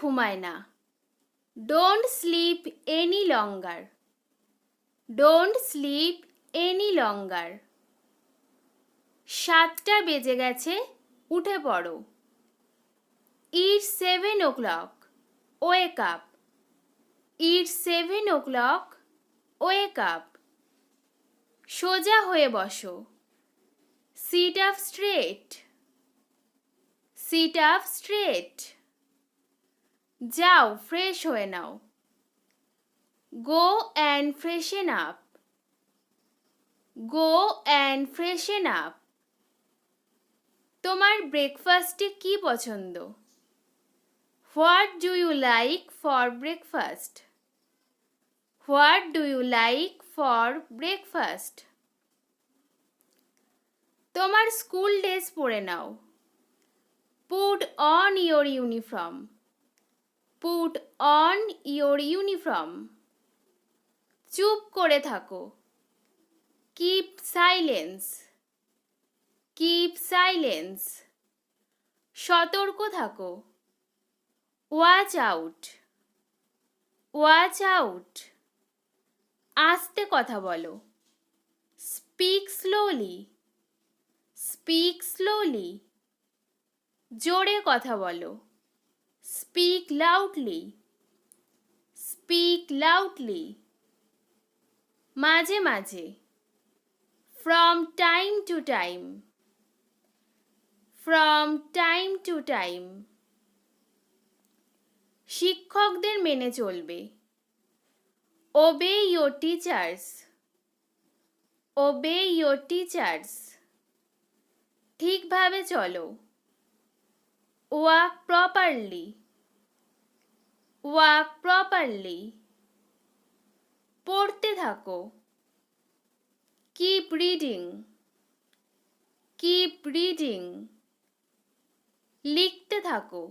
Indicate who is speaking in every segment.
Speaker 1: ঘুমায় না। Don't sleep any longer. Don't sleep any longer. 7টা বেজে গেছে, উঠে পড়ো। It's 7 o'clock. Wake up. It's 7 o'clock. Wake up. সোজা হয়ে বসো। Sit up straight. Sit up straight. যাও, ফ্রেশ হয়ে নাও। Go and freshen up. Go and freshen up. তোমার ব্রেকফাস্টে কি পছন্দ? What do you like for breakfast? What do you like for breakfast? তোমার স্কুল ড্রেস পরে নাও। Put on your uniform. Put on your uniform. চুপ করে থাকো। Keep silence. Keep silence. সতর্ক থাকো। Watch out. Watch out. আস্তে কথা বলো। Speak slowly. Speak slowly. জোরে কথা বলো। Speak loudly. Speak loudly. মাঝে মাঝে। From time to time. From time to time. শিক্ষকদের মেনে চলবে। Obey your teachers. Obey your teachers. ঠিকভাবে চলো। Walk properly. Walk properly. পড়তে থাকো। Keep reading. Keep reading. লিখতে থাকো।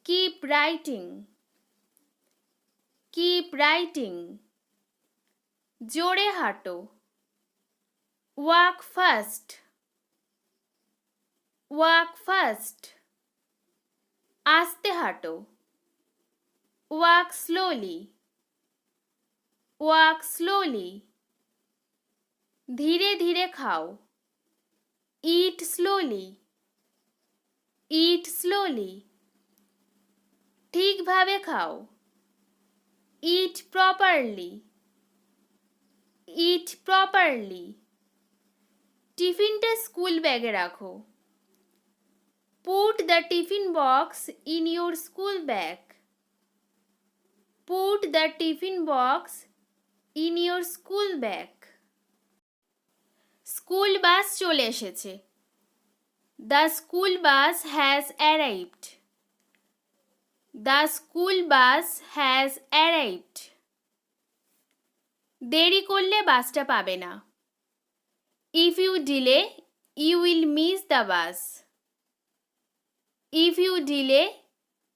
Speaker 1: Keep writing. Keep writing. জোরে হাঁটো। Walk fast. Walk fast. আস্তে হাঁটো। Walk slowly. Walk slowly. ধীরে ধীরে খাও। Eat slowly. Eat slowly. ঠিকভাবে খাও। Eat properly. Eat properly. টিফিনটা স্কুল ব্যাগে রাখো। Put the tiffin box in your school bag. Put the tiffin box in your school bag. School bus চলে এসেছে। The school bus has arrived. The school bus has arrived. দেরি করলে বাসটা পাবে না। If you delay, you will miss the bus. If you delay,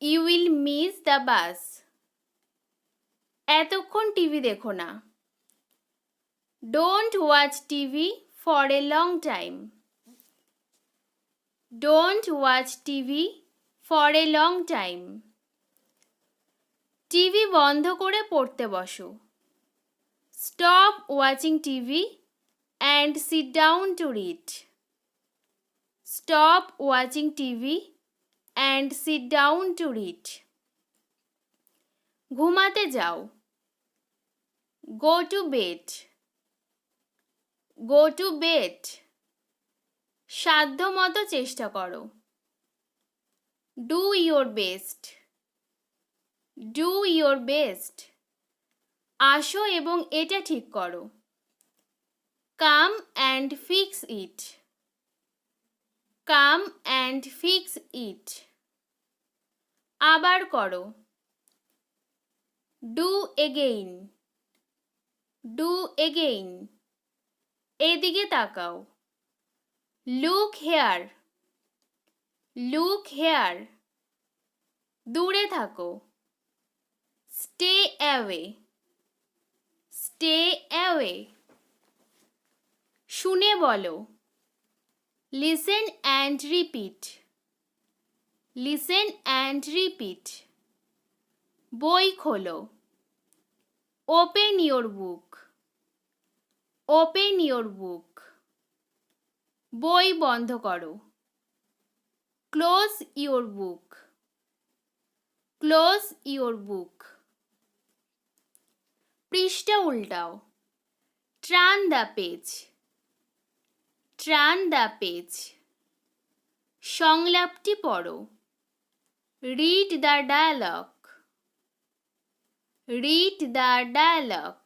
Speaker 1: you will miss the bus. এতক্ষণ TV দেখো না। Don't watch TV for a long time. Don't watch TV for a long time. TV বন্ধ করে পড়তে বসো। Stop watching TV and sit down to read. Stop watching TV and sit down to read. ঘুমাতে যাও। Go to bed. Go to bed. সাধ্যমতো চেষ্টা করো। Do your best. Do your best. আসো এবং এটা ঠিক করো। Come and fix it. Come and fix it. আবার করো। Do again. Do again. এদিকে তাকাও। Look here. Look here. দূরে থাকো। Stay away. Stay away. শুনে বলো। Listen and repeat. Listen and repeat. বই খোলো। Open your book. Open your book. বই বন্ধ করো। Close your book. Close your book. পৃষ্ঠা উল্টাও। Turn the page. Turn the page. সংলাপটি পড়ো। Read the dialogue. Read the dialogue.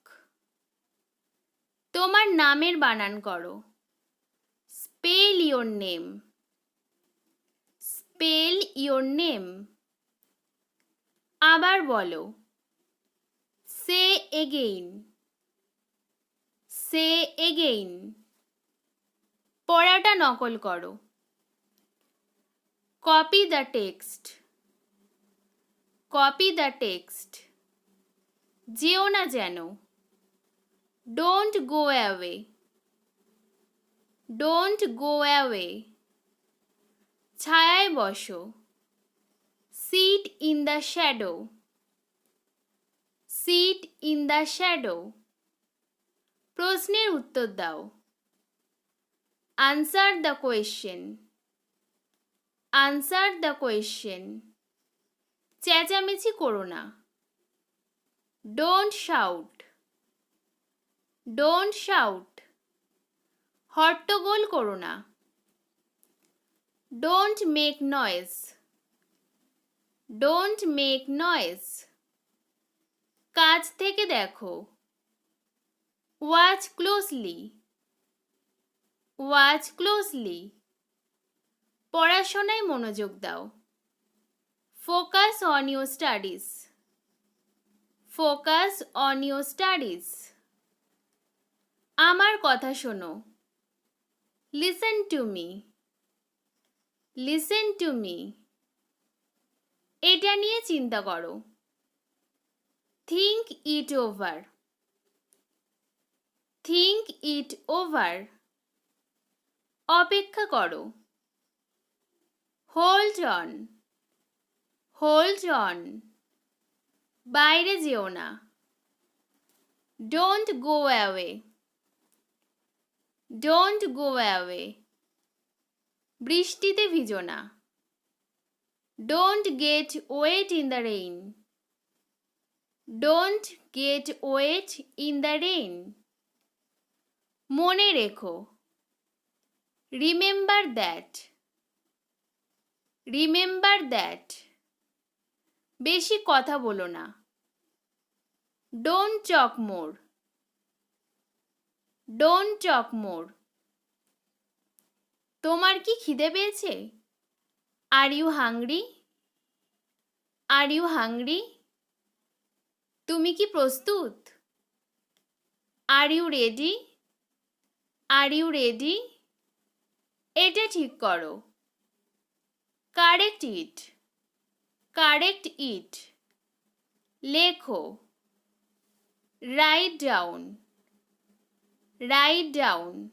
Speaker 1: তোমার নামের বানান করো। Spell your name. Spell your name. আবার বলো। Say again. Say again. পড়াটা নকল করো। Copy the text. Copy the text. যেও না যেন। Don't go away. Don't go away. ছায়ায় বসো। Sit in the shadow. Sit in the shadow. প্রশ্নের উত্তর দাও। Answer the question. Answer the question. চেঁচামেচি করো না। Don't shout. Don't shout. হট্টগোল করো না। Don't make noise. Don't make noise. কাছ থেকে দেখো। Watch closely. Watch closely. পড়াশোনায় মনোযোগ দাও। Focus on your studies. Focus on your studies. আমার কথা শোনো। Listen to me. Listen to me. এটা নিয়ে চিন্তা করো। Think it over. Think it over. অপেক্ষা করো। Hold on. Hold on. বাইরে যেও না। Don't go away. Don't go away. বৃষ্টিতে ভিজো না। Don't get wet in the rain. Don't get wet in the rain. মনে রেখো। Remember that. Remember that. বেশি কথা বলো না। Don't talk more. Don't talk more. তোমার কি খিদে পেয়েছে? Are you hungry? Are you hungry? তুমি কি প্রস্তুত? Are you ready? Are you ready? এটা ঠিক করো। Correct it. Correct it. লেখো। Write down. Write down.